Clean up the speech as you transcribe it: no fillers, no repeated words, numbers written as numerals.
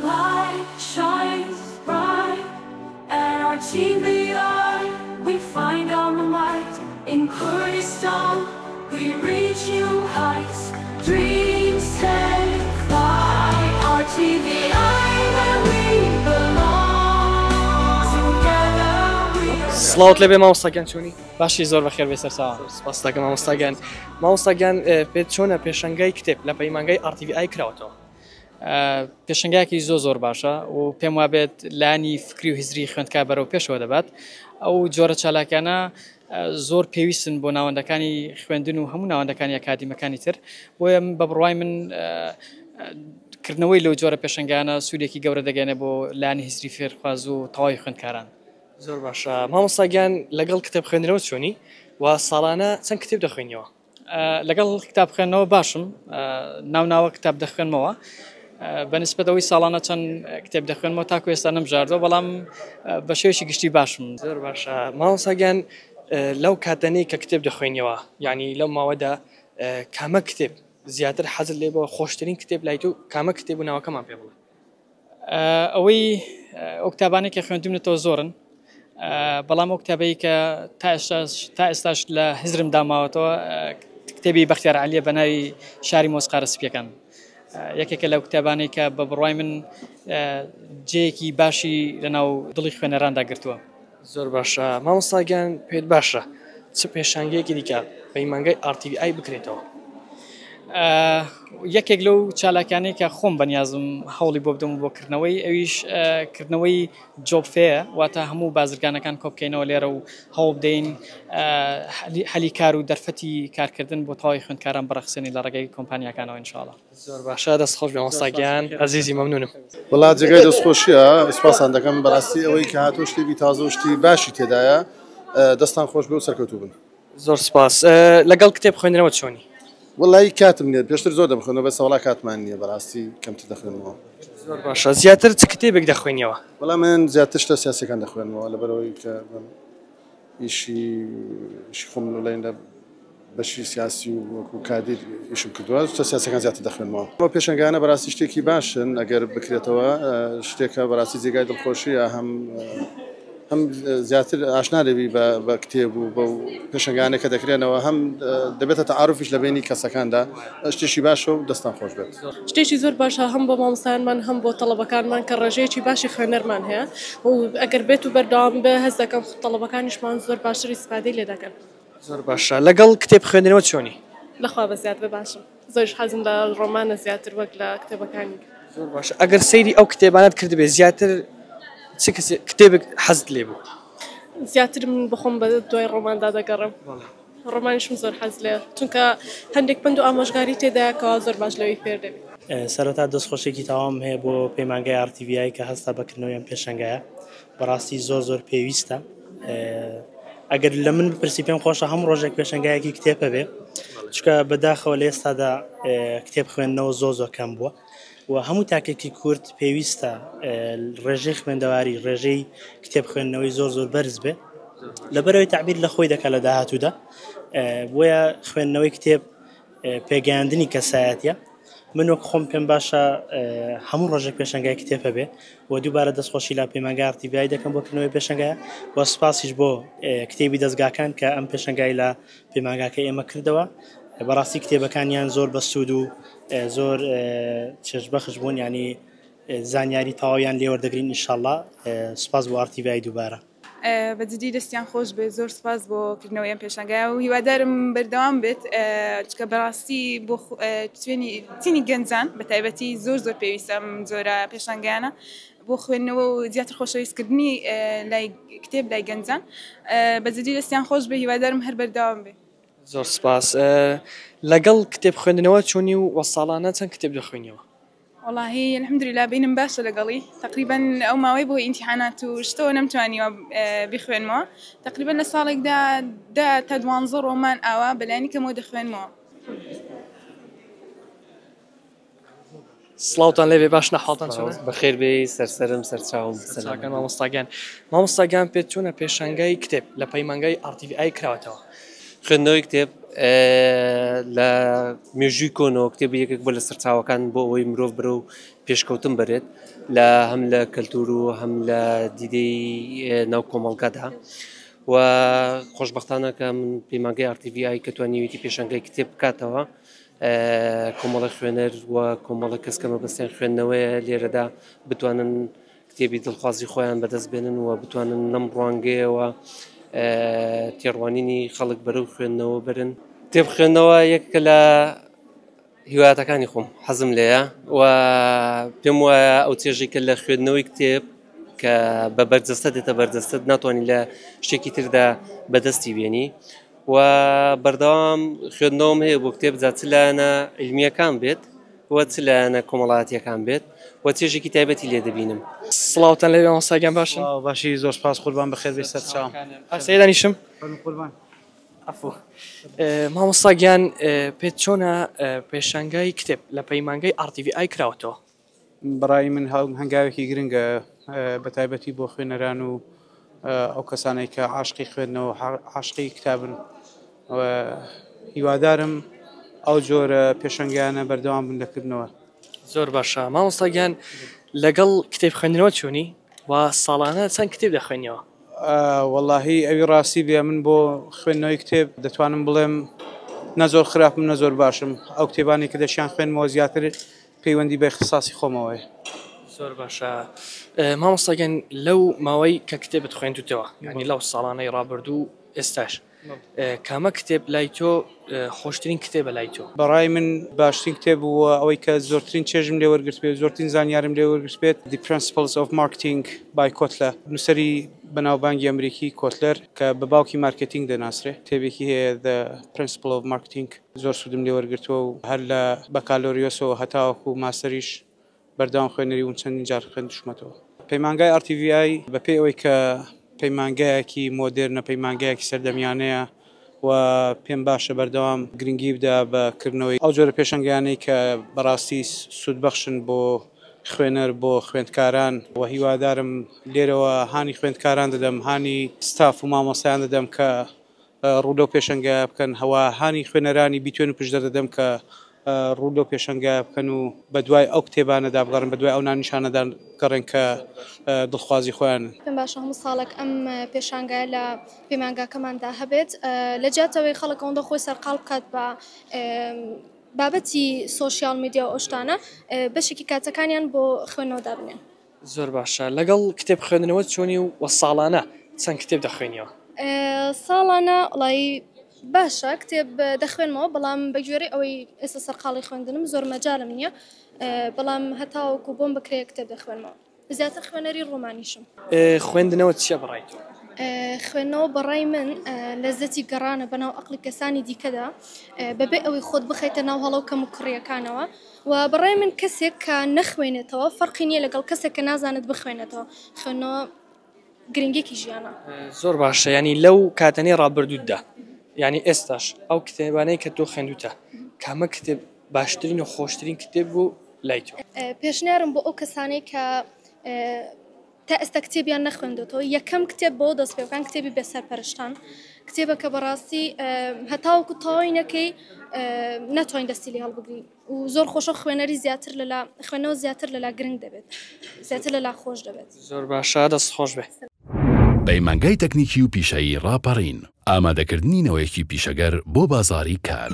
light shines bright at our TVI. We find our light in Kurdistan. We reach new heights, dreams take flight. Our TVI, where we belong. Together we are. سلاوت لێبێ مامۆستاگیان چۆنی؟ باشی زۆر بەخێر بێ سەرچاوە. سپاس دەکەم مامۆستاگیان. مامۆستاگیان پێت چۆنە پێشەنگای کتێب لە پەیمانگای RTVI کراوەتەوە؟ پێشنگایەکی زۆر باشە و پێم وابێت لانی فکری و هیزری خوێندکار بەرەو پێشەوە دەبات. ئەو جۆرە چالاکانە زۆر پێویستن بۆ ناوەندەکانی خوێندن و هەموو ناوەندەکانی ئەکادیمەکانی تر. بۆیە بە بڕوای من کردنەوەی لەو جۆرە پێشنگانە سوودێکی گەورە دەگەێنێ بۆ لانی هیزری فێرخواز و تەواوی خوێندکاران. زۆر باشە. مامۆستاگیان لەگەڵ کتێب خوێندنەوە چۆنی؟ و ساڵانە چەند کتێب دەخوێنیەوە؟ لەگەڵ کتاب خوێندنەوە باشم، ناوناوە کتاب دەخوێنمەوە. بەنسبەتەوەی ساڵانە چەند کتێب دەخوێنمەوە تاکو ئێستا نەمژاردەوە، بەڵام بە شێوەیەکی گشتی باشم. زۆر باشە. مامۆستاگیان لەو کاتەنەی کە کتێب دەخوێنیەوە، یعنی لەو ماوەدا کامە کتێب زیاتر حەزت لێ بۆ خۆشترین کتێب لای تۆ کامە کتێب و ناوەکەمان پێ بڵێ؟ ئەوەی ئەو کتابانێک کە خوێندومنێتەوە زۆرن، بەڵام ئەو کتابەی کە تا ئێستاش لە هزرم داماوەتەوە کتێبی بەختیار عەلیە بە ناوی شاری مۆسقا ڕەسپیەکان. یەکێکە لەو کتابانەی کە بە بڕوای من جێیەکی باشی لەناو دڵی خوێنەراندا گرتووە. زۆر باشە. مامۆستاگیان پێت باشە چ پێشانگەیەکی دیکە پەیمانگای RTVI بکرێتەوە؟ یەکێک لەو چالاکانەی کە خۆم بەنیازم هەوڵی بۆ بدەم بۆ کردنەوەی ئەویش کردنەوەی جۆب فێر، واتە هەموو بازرگانەکان کۆبکەینەوە لێرە و هەوڵ بدەین هەلی کار و دەرفەتی کارکردن بۆ تەواوی خوێندکاران بەرەخسێنی لە ڕێگەی کۆمپانیاکانەوە ئینشاءڵڵا. زۆر باشە. دەستخۆش بێ مامۆستاگیان عەزیزی، مەمنونم. وڵات جێگای دەستخۆشیە. سپاسان دەکەم بەڕاستی ئەوەی کە هاتۆ شتێکی تازە و شتی باشی تێدایە. دەستان خۆش بێ و سەرکەوتوو بن. زۆر سپاس. لەگەڵ کتێب خوێندنەوە چۆنی؟ وڵی کاتم نیە، پێشتر زۆر دەبخێنەوە، بەس وڵا کاتمان نییە، بەڕاستی کەمتر دەخوێنەوە. زۆر باشە. زیاتر چ کتێبێک دەخوێنیەوە؟ وەڵام من زیاتر شتە سیاسیەکان دەخوێنەوە لەبەرەوەی کە ئیشی خۆم لەلایەندا بەشی سیاسی و وەکو کادر ئیشم کردووە، شتە سیاسیەکان زیاتر دەخوێنەوە. ئەمە پێشەنگانە بەڕاستی شتێکی باشن ئەگەر بکرێتەوە، شتێکە بەڕاستی جێگای دڵخۆشیە، هەم زیاتر ئاشنا دەبی بە کتێب و بە پێشنگانە کە دەکرێنەوە، هەم دەبێتە تەعاروفیش لە بینی کەسەکاندا. شتێکی باشە و دەستان خۆش بێت. شتێکی زۆر باشە هەم بۆ مامۆستایانمان هەم بۆ تەڵەبەکانمان کە ڕێژەیەکی باشی خوێنەرمان هەیە و ئەگەر بێت و بەردەوام بە هەست دەکەم تەڵەبەکانیشمان زۆر باشتر ئیسفادەی لێ دەکەن. زۆر باشە. لەگەڵ کتێب خوێندنەوە چۆنی؟ لەخوا بە زیاد بە باشم. زۆرش حەزم لە ڕۆمانە زیاتر وەک لە کتێبەکانی. زۆر باشە. ئەگەر سەیری ئەو کتێبانت کردبێ زیاتر چ کتێبێک حەزت لێ بوو؟ زیاتر من بخۆم بە دوای ڕۆماندا دەگەڕم. ڕۆمانیشم زۆر حەز لێ، چونکە هەندێک پند و ئامۆژگاری تێدایەکەوە زۆر باش لەوەی فێر دەبێت. سەرەتا دەستخۆشێکی تەواو هەیە بۆ پەیمانگای RTVI کە هەستا بەکردنەوەیان پێشەنگایە. بەڕاستی زۆر پێویستە. ئەگەر لە من بپرسی پێم خۆشە هەموو ڕۆژێک پێشەنگایەکی کتێبە بێ، چونکە بەداخەوە لە ئێستادا کتێب خوێندنەوە زۆر کەم بووە و هەموو تاکێکی کورد پێویستە ڕێژەی خوێندەواری، ڕێژەی کتێب خوێندنەوەی زۆر بەرز بێ، لەبەرەوەی تعبیر لە خۆی دەکات لە داهاتوودا. بۆیە خوێندنەوەی کتێب پێگەیاندنی کەسایەتیە. من وەک خۆم پێم باشە هەموو ڕۆژێک پێشەنگای کتێبە بێ و دووبارە دەستخۆشی لە پەیمانگای RTVI دەکەم بۆ کردنەوەی پێشەنگایە و سپاسیش بۆ کتێبی دەستگاکان کە ئەم پێشەنگای لە پەیمانگاکە ئێمە کردەوە. بەڕاستی کتێبەکانیان زۆر بەسوود و زۆر چێژبەخش بوون، ینی زانیاری تەواویان لێوەردەگرین ئینشاءڵڵا. سپاس بۆ RTVI دووبارە. بەجددی دەستیان خۆش بێ، زۆر سپاس بۆ کردنەوەی ئەم پێشەنگایە و هیوادارم بەردەوام بێت، چکە بەڕاستی بۆ تینی گەنجان بە تایبەتی زۆر پێویستە ئەم جۆرە پێشەنگایانە بۆ خوێندنەوە و زیاتر خۆشەویستکردنی لای کتێب لای گەنجان. بەجددی دەستیان خۆش بێ، هیوادارم هەر بەردەوام بێ. زۆر سپاس. لەگەڵ کتێب خوێندنەوە چۆنی و ساڵانە چەند کتێب دەخوێنیەوە؟ والله الحمدلله بینم باشە لەگەڵی، تقریبا ئەو ماوەی بۆ ئیمتیحانات و شتەوە نەمتوانیوە بخوێنمەوە. تقریبا لە ساڵێکدا تا 12 ڕۆمان ئاوا بەلایانی کەمەوە دەخوێنمەوە. سڵاوتان لێبێ، باش نەحاڵتان چۆنە؟ بەخێر بێ، سەرسەرم سەرچاوم. سەرچاکان مامۆستاگیان پێت چۆنە پێشەنگای کتێب لە پەیمانگای RTVI کراوەتەوە؟ خوێندنەوەی کتێب لە مێژووی کۆنەوە کتێب یەکێک بۆ لە سەرچاوەکان بۆ ئەوەی مرۆڤ برە و پێشکەوتن بێت لە هەم لە کەلتور و هەم لە دیدەی ناو کۆمەڵگەدا و خۆشبەختانە کە من پەیمانگەی RTVI کە توانیویەتی پێشەنگای کتێب بکاتەوە کۆمەڵە خوێنەر و کۆمەڵە کەس کە مەبەستیان خوێندنەوەیە لێرەدا بتوانن کتێبی دڵخوازی خۆیان بەدەست بێنن و بتوانن نەم ڕوانگەیەوە تێڕوانینی خەڵک بەرەو خوێندنەوە برن. کتێب خوێندنەوە یەکە لە هیوایەتەکانی خۆم حەزم لێیە و پێم وایە ئەو چێژی کە لە خوێندنەوەی کتێب کە بە بەرجەستە دێتە بەرجەستت ناتوانانی لە شتێکی تردا بەدەستی بێنی و بەردەوام خوێندنەوەم هەیە بۆ کتێب جا چ لایەنە علمیەکان بێت و چ لایەنە کۆمەڵایەتیەکان بێت و چێژێکی تایبەتی لێ دەبینم. سڵاوتان لەوێ مامۆستاگیان باشن؟ باشی زۆر سپاس قوربان بەخێر بێ سەر چاوم. سەیدانیشم قوربان. عفو. مامۆستاگیان پێت چۆنە پێشانگای کتێب لە پەیمانگەی RTVI کراوەتەوە؟ بەڕای من هەنگاوێکی گرنگە بە تایبەتی بۆ خوێنەران و ئەو کەسانەی کە عاشقی خوێندنەوە عاشقی کتابن و هیوادارم ئەو جۆرە پێشەنگیانە بەردەوام بن لەکردنەوە. زۆر باشە. مامۆستاگیان لەگەڵ کتێب خوێندنەوە چۆنی و ساڵانە چەند کتێب دەخوێنیەوە؟ وەڵاهی ئەوی ڕاستی بێ من بۆ خوێندنەوەی کتێب دەتوانم بڵێم نەزۆر خراپم نەزۆر باشم ئەو کتێبانی کە دەشیان خوێنمەوە زیاتر پەیوەندی بە اختصاصی خۆمەوەی. زۆر باشە. مامۆستاگیان لەو ماوەی کە کتێبت خوێندوتەوە یعنی لەو ساڵانەی ڕابردوو ئێستاش کامە کتێب لای تۆ خۆشترین کتێبە لای تۆ؟ بەڕای من باشترین کتێب بووە ئەوەی کە زۆرترین چێژم لێ وەرگرت بێت زۆرترین زانیارم لێ وەرگرت بێت The Principles of Marketing by Kotler نووسەری بەناوبانگی ئەمریکی کۆتلەر کە بە باوکی مارکتینگ دەناسرێ کتێبێکی هەیە The Principle of Marketing زۆر سوودم لێ وەرگرتووە و هەر لە بەکالۆریۆسەوە هەتاوەکو ماستەریش بەردەوام خوێنەری و چەندین جار خوێندوشمەتەوە. پەیمانگای RTVI بەپێی ئەوەی کە پەیمانگایەکی مۆدێرنە پەیمانگایەکی سەردەمیانەیە و پێم باشە بەردەوام گرنگی بدا بەکردنەوەی ئەو جۆرە پێشەنگیانەی کە بەڕاستی سوودبەخشن بۆ خوێنەر بۆ خوێندکاران و هیوادارم لێرەوە هانی خوێندکاران دەدەم هانی ستاف و مامۆستایان دەدەم کە ڕوودە و پێشەنگای بکەن هەوا هانی خوێنەرانی بیتوێن و پشدە دەدەم کە ڕوودە و پێشەنگای بکەن و بە دوای ئەو کتێبانەدا بگەڕن بە دوای ئەو نانیشانەدا گەڕێن کە دڵخوازی خۆیانن. پێم باشە هەموو ساڵێک ئەم پێشانگای لە پەیمانگاکەماندا هەبێت لە جاتەوەی خەڵک ئەوەندە خۆی سەرقاڵ بکات بە بابەتی سۆشیال میدیا و ئەوشتانە بەشێکی کاتەکانیان بۆ خوێندنەوە دابنێن. زۆر باشە. لەگەڵ کتێب خوێندنەوە چۆنی و ساڵانە چەند کتێب دەخوێنیەوە؟ ساڵانە وڵی باشە کتێب دەخوێنمەوە بەڵام بەگوێرەی ئەوەی ئێستا سەرقاڵی خوێندنم زۆر مەجالم نییە بەڵام هەتاوەکو بۆم بکرێ کتێب دەخوێنمەوە زیاتر خوێنەری ڕۆمانیشم. خوێندنەوە چیە بەڕای تۆ؟ خوێندنەوە بەڕای من لەزەتی گەڕانە بەناو عەقڵی کەسانی دیکەدا بەبێ ئەوەی خۆت بخەیتە ناو هەڵەو کەم و کوڕیەکانەوە و بەڕای من کەسێک کە نەخوێنێتەوە فەرقی نییە لەگەڵ کەسێک کە نازانێت بخوێنێتەوە خوێندنەوە گرنگێکی ژیانە. زۆر باشە. ینی لەو کاتەنەی ڕابردووتدا ینی ئێستاش ئەو کتێبانەی کە تۆ خوێندوتە کامە کتێب باشترین و خۆشترین کتێب بوو لای تۆ؟ پێشنیارم بۆ ئەو کەسانەی کە تا ئێستا کتێبیان نەخوێندێتەوە یەکەم کتێب بۆ دەست پێ بکەن کتێبی بێسەرپەرشتان کتێبەکە بەڕاستی هەتاوەکو تەواوی نەکەی ناتوانین دەستی لێ هەڵبگرین و زۆر خۆشە خوێنەری زیاتر لەلا خوێنەوە زیاتر لەلا گرنگ دەبێت زیاتر لەلا خۆش دەبێت. زۆر باشە دەست خۆش بێ. پەیمانگای تەکنیکی و پیشەیی ڕاپەڕین ئامادەکردنینەوەیەکی پیشەگەر بۆ بازاڕی کار.